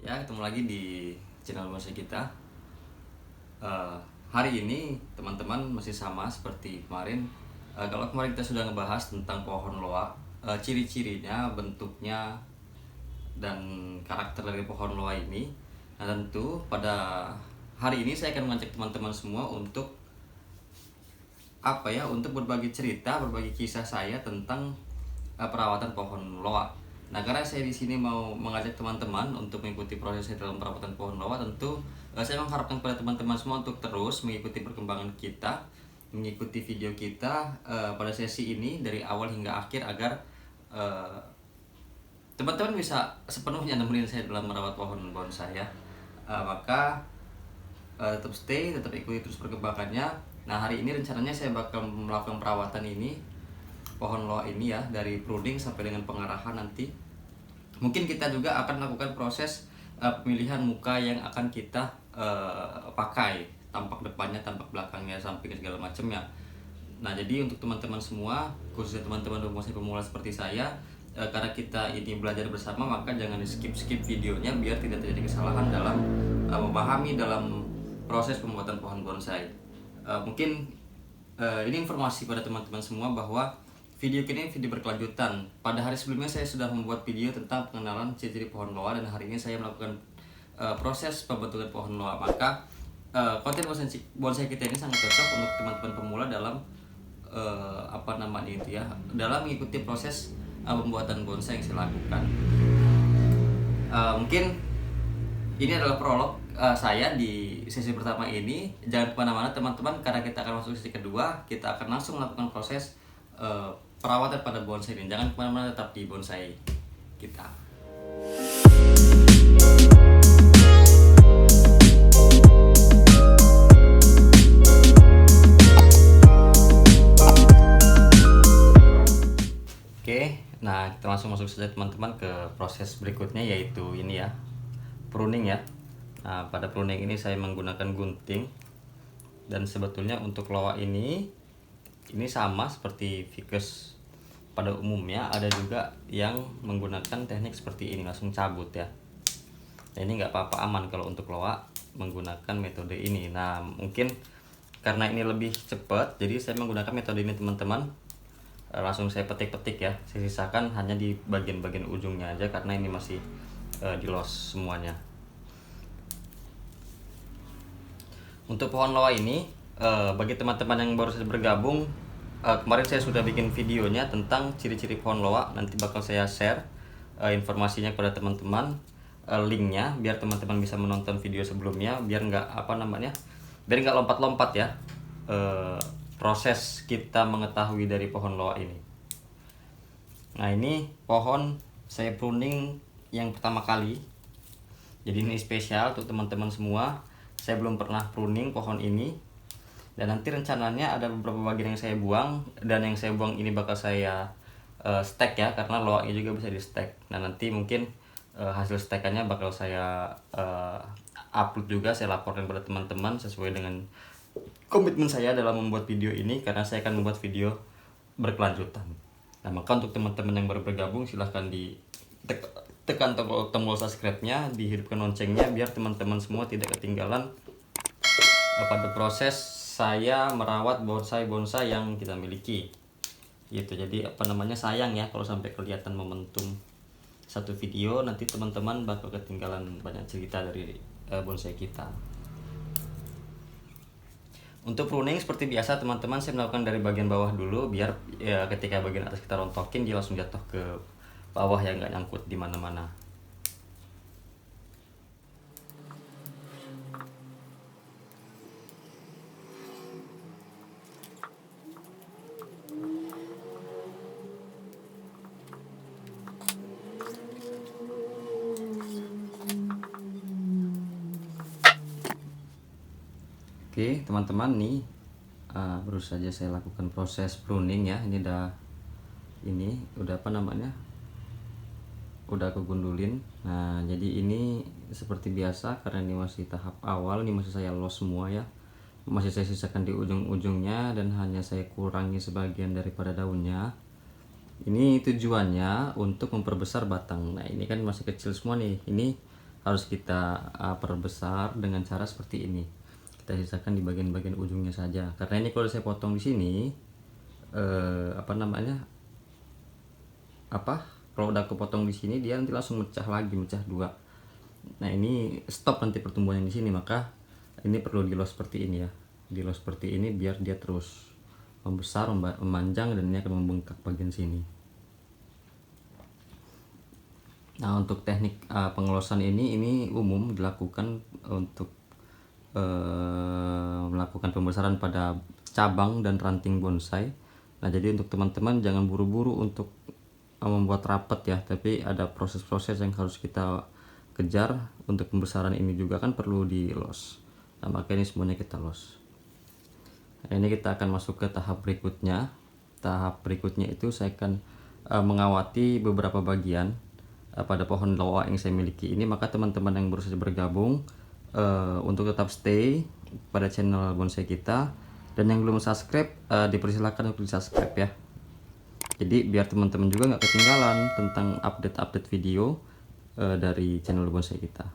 Ya, ketemu lagi di channel bonsai kita. Hari ini teman-teman masih sama seperti kemarin. Kalau kemarin kita sudah ngebahas tentang pohon loa, ciri-cirinya, bentuknya, dan karakter dari pohon loa ini. Nah, tentu pada hari ini saya akan mengajak teman-teman semua untuk untuk berbagi cerita, berbagi kisah saya tentang perawatan pohon loa. Nah, karena saya di sini mau mengajak teman-teman untuk mengikuti proses saya dalam perawatan pohon loa, tentu saya mengharapkan pada teman-teman semua untuk terus mengikuti perkembangan kita, mengikuti video kita pada sesi ini dari awal hingga akhir agar teman-teman bisa sepenuhnya nemenin saya dalam merawat pohon bonsai ya. Maka tetap stay, tetap ikuti terus perkembangannya. Nah, hari ini rencananya saya bakal melakukan perawatan ini pohon loa ini ya, dari pruning sampai dengan pengarahan nanti. Mungkin kita juga akan melakukan proses pemilihan muka yang akan kita pakai, tampak depannya, tampak belakangnya, samping segala macamnya. Nah, jadi untuk teman-teman semua, khususnya teman-teman bonsai pemula seperti saya, karena kita ini belajar bersama, maka jangan di skip videonya biar tidak terjadi kesalahan dalam memahami dalam proses pembuatan pohon bonsai. Mungkin ini informasi pada teman-teman semua bahwa video ini video berkelanjutan. Pada hari sebelumnya saya sudah membuat video tentang pengenalan ciri-ciri pohon loa, dan hari ini saya melakukan proses pembentukan pohon loa. Maka konten bonsai kita ini sangat cocok untuk teman-teman pemula dalam dalam mengikuti proses pembuatan bonsai yang saya lakukan. Mungkin ini adalah prolog saya di sesi pertama ini. Jangan kemana-mana teman-teman, karena kita akan masuk sesi kedua. Kita akan langsung melakukan proses perawatan pada bonsai ini. Jangan kemana-mana, tetap di bonsai kita. Oke, nah kita langsung masuk saja teman-teman ke proses berikutnya, yaitu ini ya, pruning ya. Nah, pada pruning ini saya menggunakan gunting, dan sebetulnya untuk loa ini sama seperti ficus pada umumnya. Ada juga yang menggunakan teknik seperti ini, langsung cabut ya. Nah, ini nggak apa-apa, aman kalau untuk loa menggunakan metode ini. Nah, mungkin karena ini lebih cepat, jadi saya menggunakan metode ini teman-teman. Langsung saya petik-petik ya, saya sisakan hanya di bagian-bagian ujungnya aja, karena ini masih dilos semuanya. Untuk pohon loa ini, bagi teman-teman yang baru saja bergabung, kemarin saya sudah bikin videonya tentang ciri-ciri pohon loa. Nanti bakal saya share informasinya kepada teman-teman, linknya, biar teman-teman bisa menonton video sebelumnya, biar nggak lompat-lompat ya proses kita mengetahui dari pohon loa ini. Nah, ini pohon saya pruning yang pertama kali, jadi ini spesial untuk teman-teman semua. Saya belum pernah pruning pohon ini, dan nanti rencananya ada beberapa bagian yang saya buang, dan yang saya buang ini bakal saya stack ya, karena loaknya juga bisa di stack. Nah, nanti mungkin hasil stackannya bakal saya upload juga, saya laporkan pada teman-teman sesuai dengan komitmen saya dalam membuat video ini, karena saya akan membuat video berkelanjutan. Nah, maka untuk teman-teman yang baru bergabung, silahkan tekan tombol subscribe-nya, dihidupkan loncengnya, biar teman-teman semua tidak ketinggalan pada proses saya merawat bonsai-bonsai yang kita miliki. Gitu. Jadi sayang ya kalau sampai kelihatan momentum satu video, nanti teman-teman bakal ketinggalan banyak cerita dari bonsai kita. Untuk pruning seperti biasa teman-teman, saya melakukan dari bagian bawah dulu, biar ya ketika bagian atas kita rontokin, dia langsung jatuh ke bawah ya, nggak nyangkut di mana-mana. Oke teman-teman, nih baru saja saya lakukan proses pruning ya. Ini udah aku gundulin. Nah, jadi ini seperti biasa, karena ini masih tahap awal, ini masih saya los semua ya, masih saya sisakan di ujung-ujungnya, dan hanya saya kurangi sebagian daripada daunnya. Ini tujuannya untuk memperbesar batang. Nah, ini kan masih kecil semua nih, ini harus kita perbesar dengan cara seperti ini. Kita sisakan di bagian-bagian ujungnya saja, karena ini kalau saya potong di sini kalau udah kepotong di sini dia nanti langsung mecah lagi, mecah dua. Nah ini stop nanti pertumbuhan di sini, maka ini perlu di-los seperti ini ya, di-los seperti ini biar dia terus membesar, memanjang, dan ini akan membengkak bagian sini. Nah untuk teknik pengelosan ini umum dilakukan untuk melakukan pembesaran pada cabang dan ranting bonsai. Nah jadi untuk teman-teman jangan buru-buru untuk membuat rapat ya, tapi ada proses-proses yang harus kita kejar. Untuk pembesaran ini juga kan perlu di los. Nah maka ini semuanya kita los. Nah, ini kita akan masuk ke tahap berikutnya. Tahap berikutnya itu saya akan mengawati beberapa bagian pada pohon loa yang saya miliki ini. Maka teman-teman yang baru saja bergabung, untuk tetap stay pada channel bonsai kita, dan yang belum subscribe dipersilakan untuk di subscribe ya. Jadi biar teman-teman juga nggak ketinggalan tentang update-update video dari channel bonsai kita.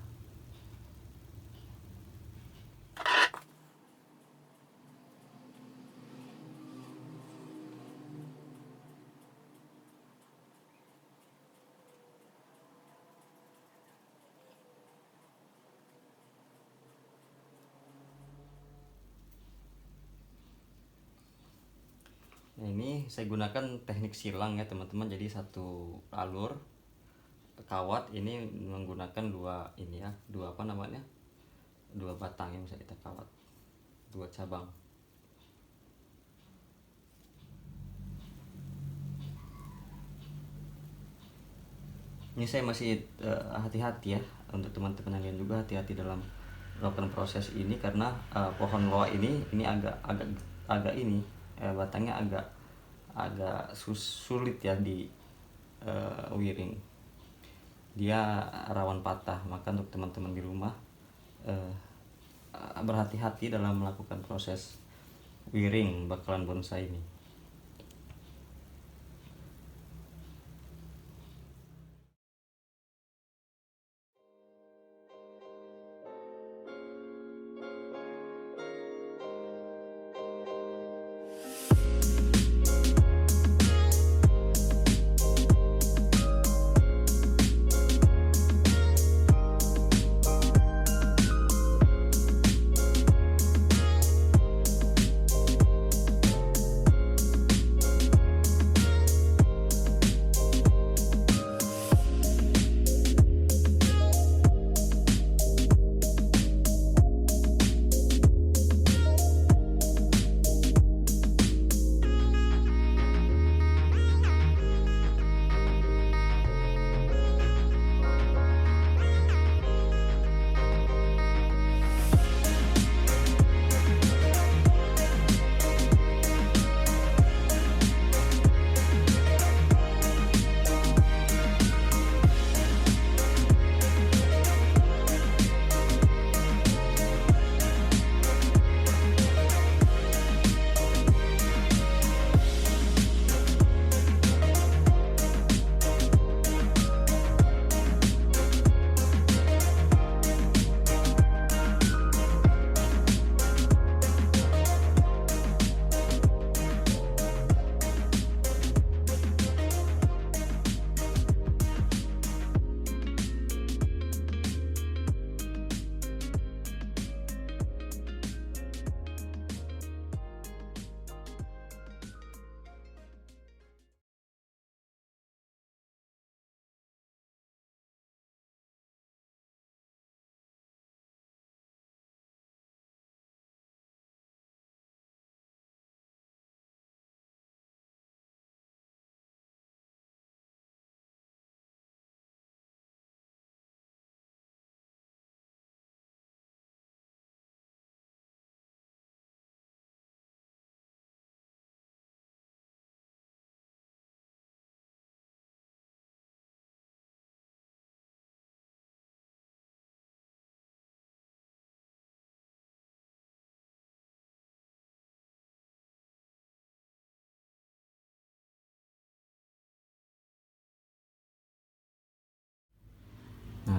Nah ini saya gunakan teknik silang ya teman-teman. Jadi satu alur kawat ini menggunakan dua batang yang bisa kita kawat, dua cabang. Ini saya masih hati-hati ya, untuk teman-teman yang lain juga hati-hati dalam melakukan proses ini, karena pohon loa ini agak ini batangnya agak sulit ya di wiring, dia rawan patah. Maka untuk teman-teman di rumah berhati-hati dalam melakukan proses wiring bakalan bonsai ini.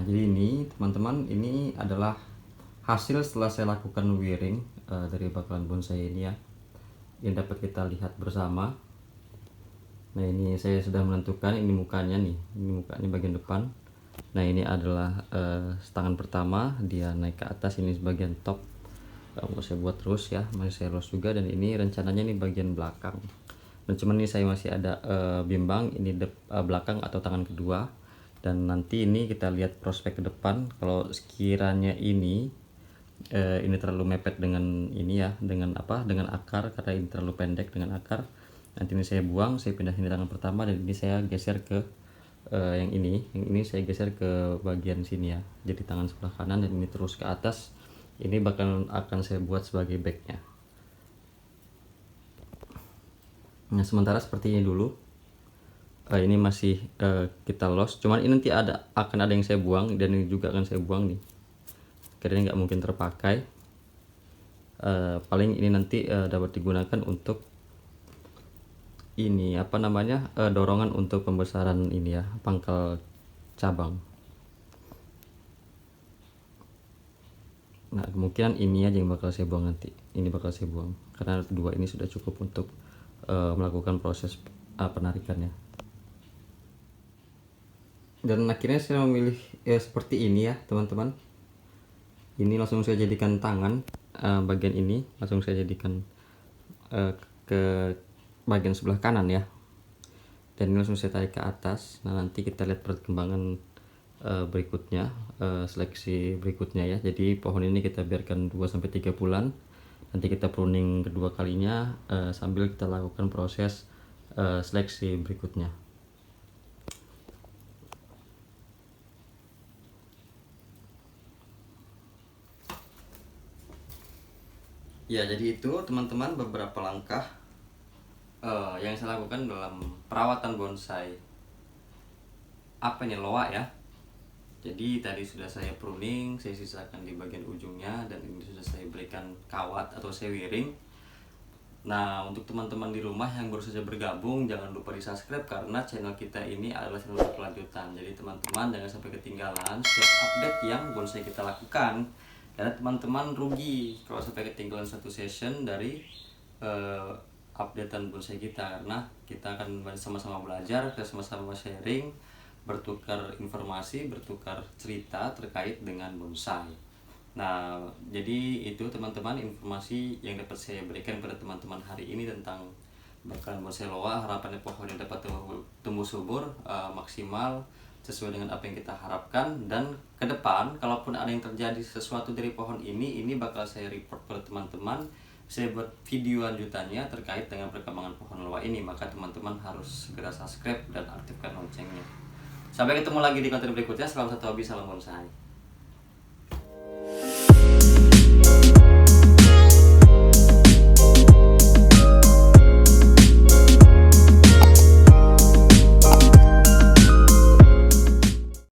jadi ini teman-teman, ini adalah hasil setelah saya lakukan wiring dari bakalan bonsai ini ya. Ini dapat kita lihat bersama. Nah, ini saya sudah menentukan ini mukanya nih. Ini mukanya bagian depan. Nah, ini adalah tangan pertama, dia naik ke atas, ini sebagian top. Mau saya buat terus ya, masih saya los juga. Dan ini rencananya nih bagian belakang. Dan cuman ini saya masih ada bimbang ini belakang atau tangan kedua. Dan nanti ini kita lihat prospek ke depan. Kalau sekiranya ini terlalu mepet dengan ini ya, dengan akar, karena ini terlalu pendek dengan akar. Nanti ini saya buang, saya pindahin di tangan pertama, dan ini saya geser ke yang ini saya geser ke bagian sini ya, jadi tangan sebelah kanan, dan ini terus ke atas. Ini akan saya buat sebagai backnya. Nah, sementara seperti ini dulu. Ini masih kita los, cuman ini nanti akan ada yang saya buang, dan ini juga akan saya buang nih, karena nggak mungkin terpakai. Paling ini nanti dapat digunakan untuk ini dorongan untuk pembesaran ini ya, pangkal cabang. Nah, kemungkinan ini aja yang bakal saya buang nanti. Ini bakal saya buang karena dua ini sudah cukup untuk melakukan proses penarikannya. Dan akhirnya saya memilih seperti ini ya teman-teman. Ini langsung saya jadikan tangan, bagian ini langsung saya jadikan ke bagian sebelah kanan ya, dan ini langsung saya tarik ke atas. Nah, nanti kita lihat perkembangan berikutnya, seleksi berikutnya ya. Jadi pohon ini kita biarkan 2-3 bulan, nanti kita pruning kedua kalinya sambil kita lakukan proses seleksi berikutnya. Ya, jadi itu teman-teman beberapa langkah yang saya lakukan dalam perawatan bonsai loa ya. Jadi tadi sudah saya pruning, saya sisakan di bagian ujungnya, dan ini sudah saya berikan kawat atau saya wiring. Nah, untuk teman-teman di rumah yang baru saja bergabung, jangan lupa di subscribe karena channel kita ini adalah channel berkelanjutan. Jadi teman-teman jangan sampai ketinggalan setiap update yang bonsai kita lakukan, karena teman-teman rugi kalau sampai ketinggalan satu session dari updatean bonsai kita, karena kita akan sama-sama belajar, kita sama-sama sharing, bertukar informasi, bertukar cerita terkait dengan bonsai. Nah, jadi itu teman-teman informasi yang dapat saya berikan pada teman-teman hari ini tentang bakalan bonsai loa. Harapannya pohonnya dapat tumbuh subur, maksimal sesuai dengan apa yang kita harapkan. Dan ke depan kalaupun ada yang terjadi sesuatu dari pohon ini bakal saya report pada teman-teman. Saya buat video lanjutannya terkait dengan perkembangan pohon loa ini, maka teman-teman harus segera subscribe dan aktifkan loncengnya. Sampai ketemu lagi di konten berikutnya. Salam satu hobi, salam bonsai.